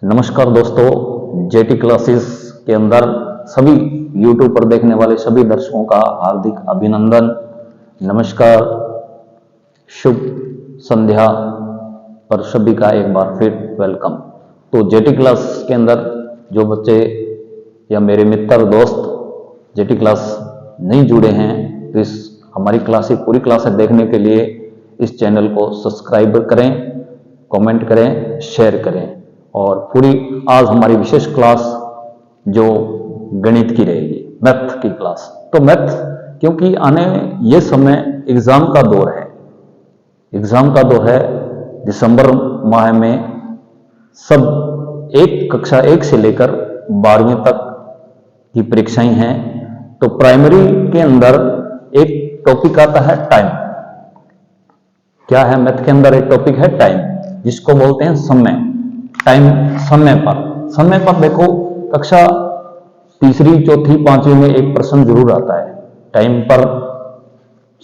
नमस्कार दोस्तों, jetty classes के अंदर सभी यूट्यूब पर देखने वाले सभी दर्शकों का हार्दिक अभिनंदन। नमस्कार, शुभ संध्या पर सभी का एक बार फिर वेलकम। तो जेटी क्लास के अंदर जो बच्चे या मेरे मित्र दोस्त जेटी क्लास नहीं जुड़े हैं तो इस हमारी क्लासेस पूरी क्लासेस देखने के लिए इस चैनल को सब्सक्राइब करें, कमेंट करें, शेयर करें। और पूरी आज हमारी विशेष क्लास जो गणित की रहेगी, मैथ की क्लास। तो मैथ क्योंकि आने ये समय एग्जाम का दौर है, एग्जाम का दौर है। दिसंबर माह में सब एक कक्षा 1 से लेकर 12वीं तक की परीक्षाएं हैं। तो प्राइमरी के अंदर एक टॉपिक आता है टाइम। क्या है मैथ के अंदर? एक टॉपिक है टाइम, जिसको बोलते हैं समय। टाइम समय पर देखो, कक्षा तीसरी, चौथी, 5वीं में एक प्रश्न जरूर आता है। टाइम पर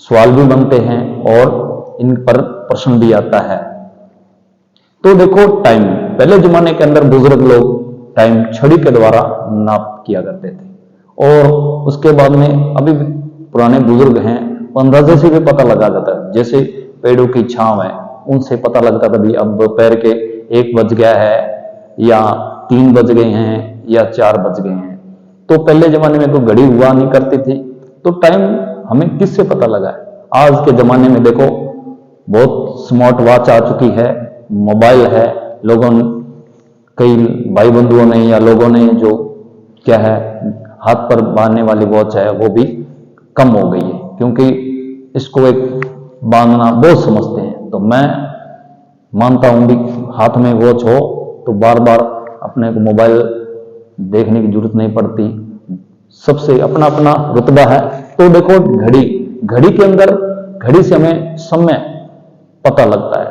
सवाल भी बनते हैं और इन पर प्रश्न भी आता है। तो देखो, टाइम पहले जमाने के अंदर बुजुर्ग लोग टाइम छड़ी के द्वारा नाप किया करते थे। और उसके बाद में अभी पुराने बुजुर्ग हैं, अंदाजे से भी पता लगा जाता है। जैसे पेड़ों की छांव है, उनसे पता लगता था भी अब दोपहर के 1 बज गया है या 3 बज गए हैं या 4 बज गए हैं। तो पहले जमाने में तो घड़ी हुआ नहीं करती थी, तो टाइम हमें किससे पता लगा है? आज के जमाने में देखो, बहुत स्मार्ट वॉच आ चुकी है, मोबाइल है। लोगों कई भाई बंधुओं ने या लोगों ने जो क्या है हाथ पर बांधने वाली वॉच है वो भी कम हो गई है, क्योंकि इसको एक बांधना बहुत समझते हैं। तो मैं मानता हूं भी हाथ में वॉच हो तो बार बार अपने को मोबाइल देखने की जरूरत नहीं पड़ती। सबसे अपना अपना रुतबा है। तो देखो, घड़ी के अंदर घड़ी से हमें समय पता लगता है।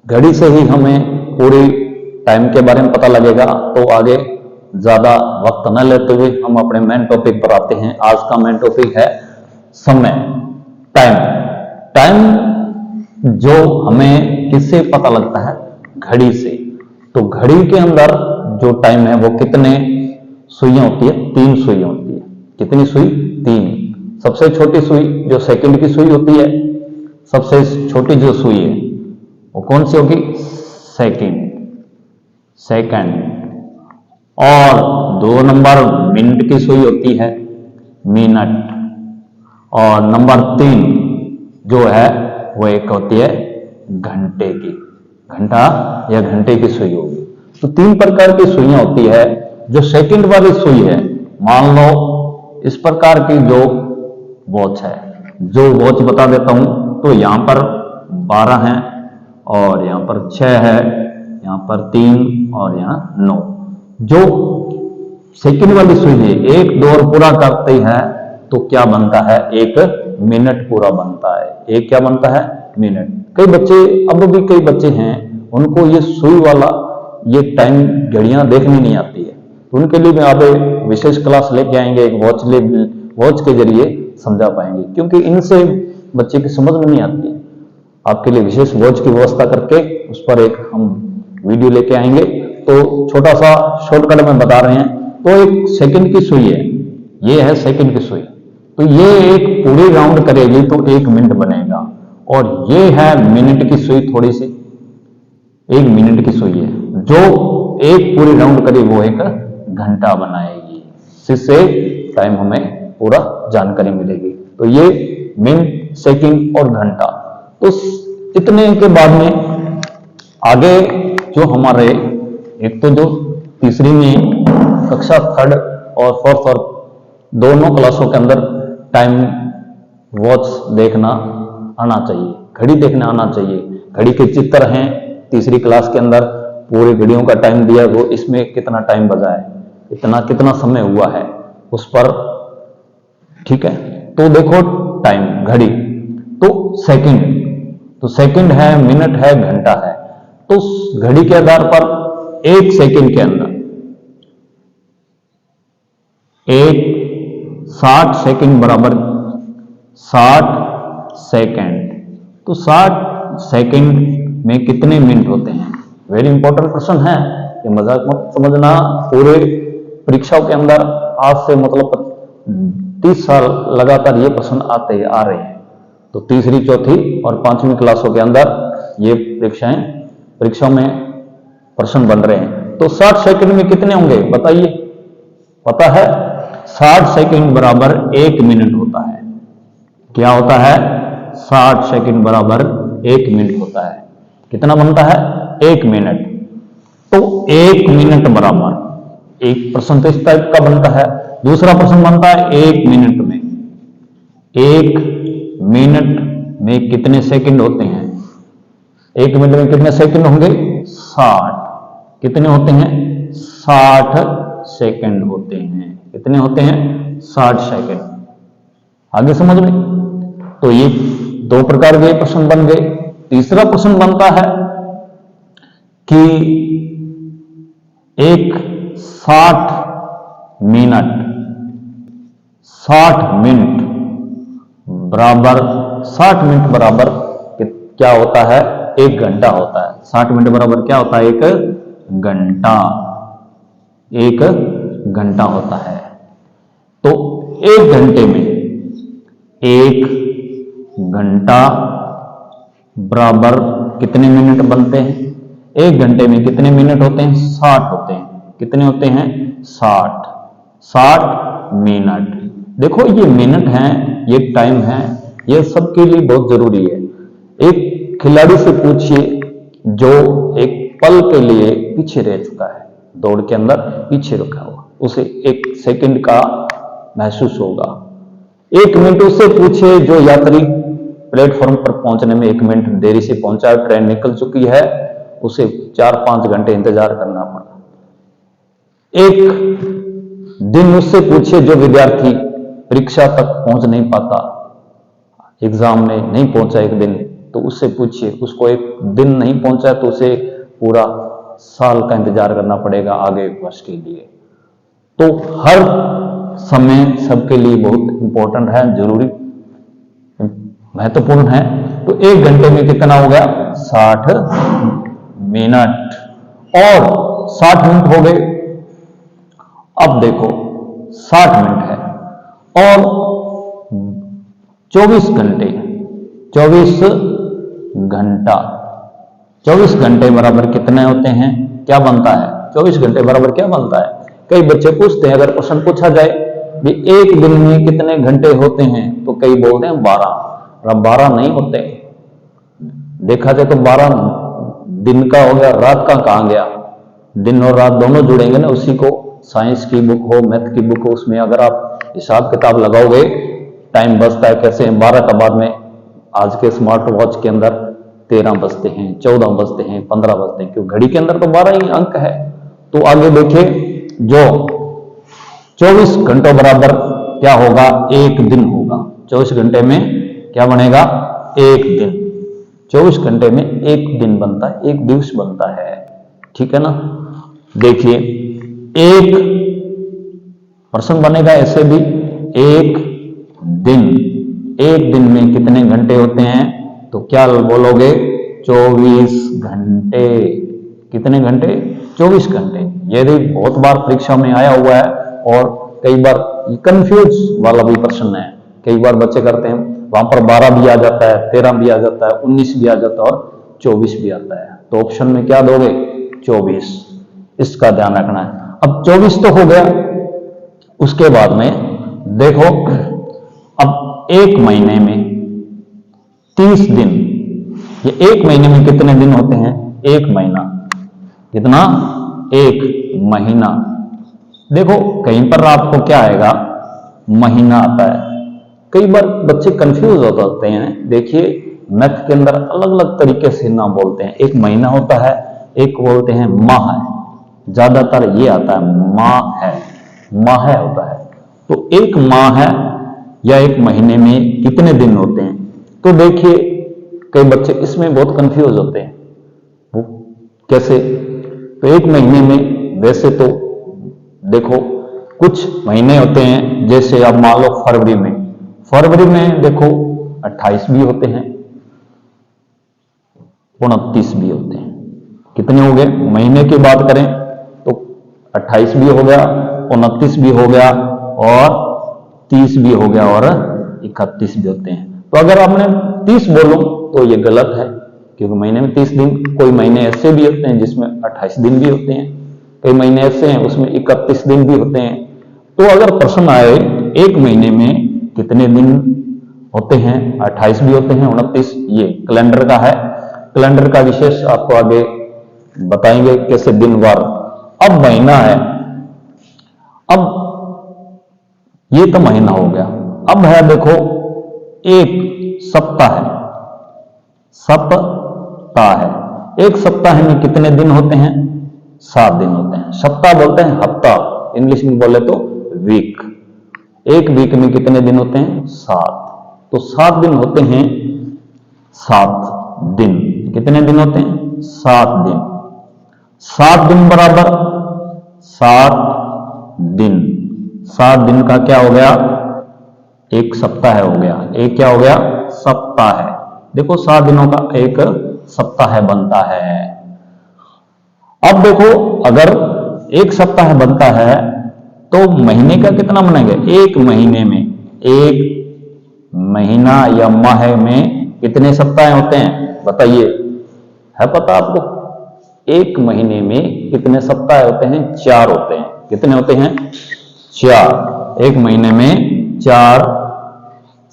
घड़ी से ही हमें पूरी टाइम के बारे में पता लगेगा। तो आगे ज्यादा वक्त न लेते हुए हम अपने मेन टॉपिक पर आते हैं। आज का मेन टॉपिक है समय, टाइम जो हमें किससे पता लगता है? घड़ी से। तो घड़ी के अंदर जो टाइम है वो कितने सुइयां होती है? 3 सुइयां होती है। कितनी सुई? 3। सबसे छोटी सुई जो सेकंड की सुई होती है, सबसे छोटी जो सुई है वो कौन सी होगी? सेकंड। और 2 नंबर मिनट की सुई होती है, मिनट। और नंबर 3 जो है वो एक होती है घंटे की, घंटा या घंटे की सुई होगी। तो 3 प्रकार की सुइयां होती है। जो सेकंड वाली सुई है, मान लो इस प्रकार की जो वॉच है, जो वॉच बता देता हूं, तो यहां पर 12 है और यहां पर 6 है, यहां पर 3 और यहां 9। जो सेकंड वाली सुई है, एक दौर पूरा करती है तो क्या बनता है? 1 मिनट पूरा बनता है। एक क्या बनता है? मिनट। कई बच्चे, अब भी कई बच्चे हैं, उनको ये सुई वाला ये टाइम घड़ियां देखनी नहीं आती है। तो उनके लिए मैं आगे विशेष क्लास लेके आएंगे, एक वॉच के जरिए समझा पाएंगे, क्योंकि इनसे बच्चे की समझ में नहीं आती है। आपके लिए विशेष वॉच की व्यवस्था करके उस पर एक हम वीडियो लेके आएंगे। तो छोटा सा शॉर्टकट में बता रहे हैं। तो एक सेकंड की सुई है, ये है सेकंड की सुई। तो ये एक पूरी राउंड करेगी तो 1 मिनट बनेगा। और ये है मिनट की सुई, थोड़ी सी 1 मिनट की सुई है, जो एक पूरी राउंड करे वो 1 घंटा बनाएगी। इससे टाइम हमें पूरा जानकारी मिलेगी। तो ये मिनट, सेकंड और घंटा। तो इतने के बाद में आगे जो हमारे एक तो जो तीसरी में कक्षा 3rd और 4th और दोनों क्लासों के अंदर टाइम वॉच देखना आना चाहिए, घड़ी देखना आना चाहिए। घड़ी के चित्र हैं तीसरी क्लास के अंदर, पूरी घड़ियों का टाइम दिया, वो इसमें कितना टाइम बजा है, कितना समय हुआ है उस पर। ठीक है, तो देखो टाइम, घड़ी, तो सेकंड है, मिनट है, घंटा है। तो घड़ी के आधार पर 1 सेकंड के अंदर 60 सेकंड बराबर 60 सेकंड। तो 60 सेकंड में कितने मिनट होते हैं? वेरी इंपॉर्टेंट प्रश्न है। ये मजाक मत समझना। पूरे परीक्षाओं के अंदर आज से मतलब 30 साल लगातार ये प्रश्न आते आ रहे हैं। तो तीसरी, चौथी और 5वीं क्लासों के अंदर ये परीक्षाओं में प्रश्न बन रहे हैं। तो 60 सेकंड में कितने होंगे बताइए? पता है 60 सेकंड बराबर 1 मिनट होता है। क्या होता है? 60 सेकंड बराबर 1 मिनट होता है। कितना बनता है? 1 मिनट। तो 1 मिनट बराबर, एक प्रश्न तो इस टाइप का बनता है, दूसरा प्रश्न बनता है 1 मिनट में। 1 मिनट में कितने सेकंड होते हैं? 1 मिनट में कितने सेकंड होंगे? 60। कितने होते हैं? 60 सेकंड होते हैं। कितने होते हैं? 60 सेकंड। आगे समझ में? तो ये 2 प्रकार के प्रश्न बन गए। तीसरा प्रश्न बनता है कि एक 60 मिनट बराबर 60 मिनट बराबर क्या होता है? 1 घंटा होता है। 60 मिनट बराबर क्या होता है? 1 घंटा। 1 घंटा होता है। तो 1 घंटे में 1 घंटा बराबर कितने मिनट बनते हैं? 1 घंटे में कितने मिनट होते हैं? 60 होते हैं। कितने होते हैं? 60 मिनट। देखो ये मिनट है, ये टाइम है, ये सबके लिए बहुत जरूरी है। एक खिलाड़ी से पूछिए जो एक पल के लिए पीछे रह चुका है, दौड़ के अंदर पीछे रुका हुआ, उसे 1 सेकंड का महसूस होगा। 1 मिनट उससे पूछिए जो यात्री प्लेटफॉर्म पर पहुंचने में 1 मिनट देरी से पहुंचा है, ट्रेन निकल चुकी है, उसे 4-5 घंटे इंतजार करना पड़ा। 1 दिन उससे पूछिए जो विद्यार्थी परीक्षा तक पहुंच नहीं पाता, एग्जाम में नहीं पहुंचा 1 दिन, तो उससे पूछिए, उसको 1 दिन नहीं पहुंचा तो उसे पूरा साल का इंतजार करना पड़ेगा आगे वर्ष के लिए। तो हर समय सबके लिए बहुत इंपॉर्टेंट है, जरूरी महत्वपूर्ण है। तो 1 घंटे में कितना हो गया? 60 मिनट। और 60 मिनट हो गए। अब देखो 60 मिनट है और 24 घंटे, 24 घंटा, 24 घंटे बराबर कितने होते हैं? क्या बनता है? 24 घंटे बराबर क्या बनता है? कई बच्चे पूछते हैं, अगर क्वेश्चन पूछा जाए भी 1 दिन में कितने घंटे होते हैं, तो कई बोलते हैं 12। अब 12 नहीं होते। देखा जाए तो 12 दिन का हो गया, रात का कहां गया? दिन और रात दोनों जुड़ेंगे ना। उसी को साइंस की बुक हो, मैथ की बुक हो, उसमें अगर आप हिसाब किताब लगाओगे, टाइम बचता है कैसे? 12 का बाद में आज के स्मार्ट वॉच के अंदर 13 बजते हैं, 14 बजते हैं, 15 बजते हैं, क्यों? घड़ी के अंदर तो 12 ही अंक है। तो आगे देखिए, जो 24 घंटों बराबर क्या होगा? 1 दिन होगा। 24 घंटे में क्या बनेगा? 1 दिन। 24 घंटे में 1 दिन बनता है, 1 दिवस बनता है। ठीक है ना? देखिए, एक प्रश्न बनेगा ऐसे भी, 1 दिन में कितने घंटे होते हैं? तो क्या बोलोगे? 24 घंटे। कितने घंटे? 24 घंटे। ये भी बहुत बार परीक्षा में आया हुआ है और कई बार कंफ्यूज वाला भी प्रश्न है। कई बार बच्चे करते हैं, वहां पर 12 भी आ जाता है, 13 भी आ जाता है, 19 भी आ जाता है और 24 भी आता है। तो ऑप्शन में क्या दोगे? 24। इसका ध्यान रखना है। अब 24 तो हो गया। उसके बाद में देखो, अब 1 महीने में 30 दिन। ये 1 महीने में कितने दिन होते हैं? 1 महीना। कितना? 1 महीना। देखो कहीं पर आपको क्या आएगा? महीना आता है। कई बार बच्चे कंफ्यूज हो जाते हैं। देखिए, मैथ के अंदर अलग अलग तरीके से नाम बोलते हैं। एक महीना होता है, एक बोलते हैं माह है, ज्यादातर ये आता है माह है, माह होता है। तो 1 माह है या 1 महीने में कितने दिन होते हैं? तो देखिए, कई बच्चे इसमें बहुत कंफ्यूज होते हैं। वो कैसे? तो 1 महीने में वैसे तो देखो कुछ महीने होते हैं, जैसे आप मान लो फरवरी में देखो 28 भी होते हैं, 29 भी होते हैं। कितने हो गए? महीने की बात करें 28 भी हो गया, 29 भी हो गया और 30 भी हो गया और 31 भी होते हैं। तो अगर आपने 30 बोलो तो ये गलत है, क्योंकि महीने में 30 दिन, कोई महीने ऐसे भी होते हैं जिसमें 28 दिन भी होते हैं, कई महीने ऐसे हैं उसमें 31 दिन भी होते हैं। तो अगर प्रश्न आए एक महीने में कितने दिन होते हैं, 28 भी होते हैं, 29, ये कैलेंडर का है। कैलेंडर का विशेष आपको आगे बताएंगे कैसे दिन वार। अब महीना है, अब ये तो महीना हो गया। अब है देखो एक सप्ताह है, सप्ताह है। एक सप्ताह में कितने दिन होते हैं? 7 दिन होते हैं। सप्ताह बोलते हैं हफ्ता, इंग्लिश में बोले तो वीक। एक वीक में कितने दिन होते हैं? 7। तो 7 दिन होते हैं, 7 दिन। कितने दिन होते हैं? 7 दिन। 7 दिन बराबर 7 दिन। 7 दिन का क्या हो गया? एक सप्ताह हो गया। एक क्या हो गया? सप्ताह है। देखो 7 दिनों का एक सप्ताह बनता है। अब देखो अगर एक सप्ताह बनता है तो महीने का कितना बनेगा? एक महीने में, एक महीना या माह में कितने सप्ताह होते हैं बताइए? है पता आपको? एक महीने में कितने सप्ताह होते हैं? 4 होते हैं। कितने होते हैं? 4। एक महीने में 4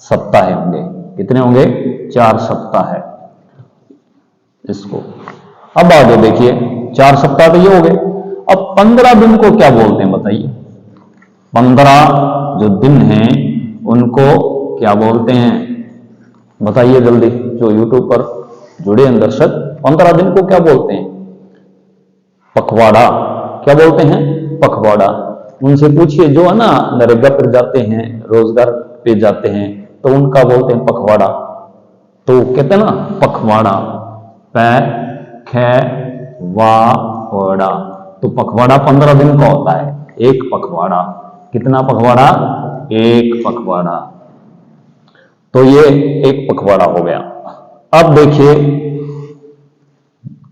सप्ताह होंगे। कितने होंगे? 4 सप्ताह है इसको। अब आगे देखिए, 4 सप्ताह तो ये हो गए। अब 15 दिन को क्या बोलते हैं बताइए? 15 जो दिन हैं उनको क्या बोलते हैं बताइए जल्दी, जो YouTube पर जुड़े हैं दर्शक। 15 दिन को क्या बोलते हैं? पखवाड़ा। क्या बोलते हैं? पखवाड़ा। उनसे पूछिए जो है ना नरेगा पर जाते हैं, रोजगार पे जाते हैं, तो उनका बोलते हैं पखवाड़ा। तो कहते हैं ना पखवाड़ा, पैखवाड़ा। तो पखवाड़ा 15 दिन का होता है। एक पखवाड़ा। कितना पखवाड़ा? एक पखवाड़ा। तो ये एक पखवाड़ा हो गया। अब देखिए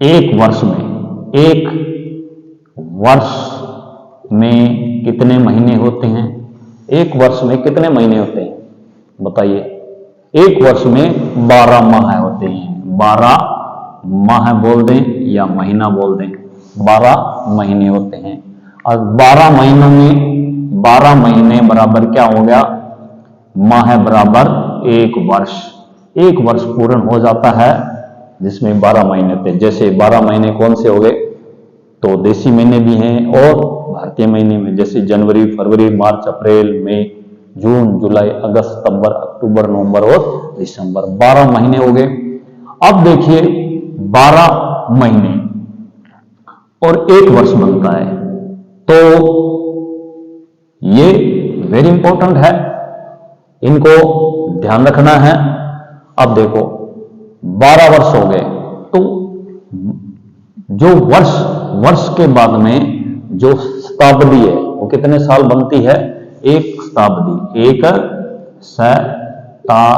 एक वर्ष में कितने महीने होते हैं? एक वर्ष में कितने महीने होते हैं बताइए? एक वर्ष में 12 माह होते हैं। 12 माह बोल दें या महीना बोल दें, 12 महीने होते हैं। और 12 महीनों में 12 महीने बराबर क्या हो गया? माह बराबर एक वर्ष। एक वर्ष पूर्ण हो जाता है जिसमें 12 महीने थे। जैसे 12 महीने कौन से हो गए? तो देसी महीने भी हैं और भारतीय महीने में, जैसे जनवरी, फरवरी, मार्च, अप्रैल, मई, जून, जुलाई, अगस्त, सितंबर, अक्टूबर, नवंबर और दिसंबर। 12 महीने हो गए। अब देखिए 12 महीने और एक वर्ष बनता है, तो ये वेरी इंपॉर्टेंट है, इनको ध्यान रखना है। अब देखो 12 वर्ष हो गए, तो जो वर्ष के बाद में जो शताब्दी है वो कितने साल बनती है? एक शताब्दी। एक शताब्दी।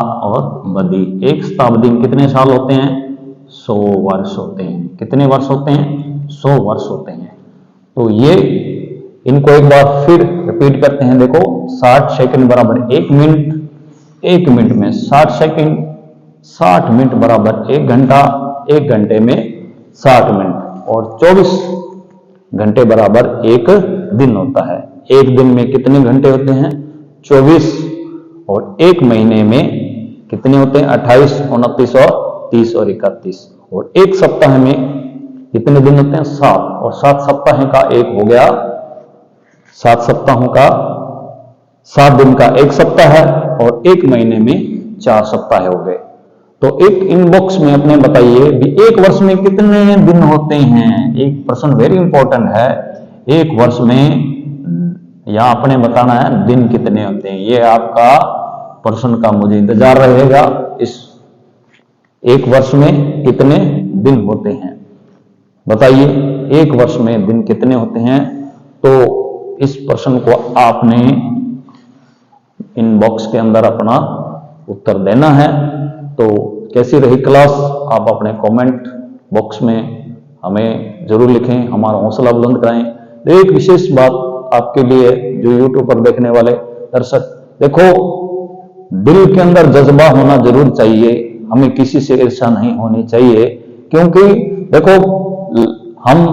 एक शताब्दी में कितने साल होते हैं? 100 वर्ष होते हैं। कितने वर्ष होते हैं? 100 वर्ष होते हैं। तो ये इनको एक बार फिर रिपीट करते हैं। देखो 60 सेकंड बराबर 1 मिनट। 1 मिनट में 60 सेकंड, 60 मिनट बराबर 1 घंटा। 1 घंटे में 60 मिनट और 24 घंटे बराबर 1 दिन होता है। एक दिन में कितने घंटे होते हैं? 24। और एक महीने में कितने होते हैं? 28, 29 और 30 और 31। और एक सप्ताह में कितने दिन होते हैं? 7। और 7 सप्ताह का एक हो गया, 7 सप्ताहों का 7 दिन का एक सप्ताह है और एक महीने में 4 सप्ताह हो गए। तो एक इनबॉक्स में अपने बताइए भी एक वर्ष में कितने दिन होते हैं? एक प्रश्न वेरी इंपॉर्टेंट है। एक वर्ष में यहां अपने बताना है दिन कितने होते हैं। ये आपका प्रश्न का मुझे इंतजार रहेगा। इस एक वर्ष में कितने दिन होते हैं बताइए? एक वर्ष में दिन कितने होते हैं? तो इस प्रश्न को आपने इनबॉक्स के अंदर अपना उत्तर देना है। तो कैसी रही क्लास आप अपने कमेंट बॉक्स में हमें जरूर लिखें, हमारा हौसला बुलंद कराएं। तो एक विशेष बात आपके लिए जो यूट्यूब पर देखने वाले दर्शक, देखो दिल के अंदर जज्बा होना जरूर चाहिए, हमें किसी से ईर्ष्या नहीं होनी चाहिए। क्योंकि देखो हम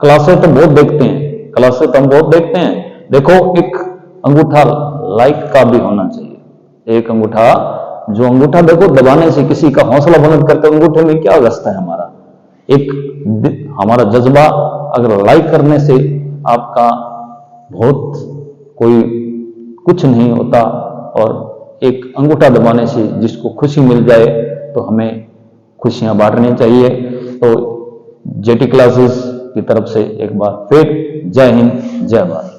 क्लासें तो बहुत देखते हैं, क्लासें तो हम बहुत देखते हैं, देखो एक अंगूठा लाइक का भी होना चाहिए। एक अंगूठा, जो अंगूठा देखो दबाने से किसी का हौसला बुलंद करते, अंगूठे में क्या घसता है हमारा, एक हमारा जज्बा अगर लाइक करने से आपका बहुत कोई कुछ नहीं होता, और एक अंगूठा दबाने से जिसको खुशी मिल जाए तो हमें खुशियां बांटनी चाहिए। तो जेटी क्लासेस की तरफ से एक बार फिर जय हिंद, जय भारत।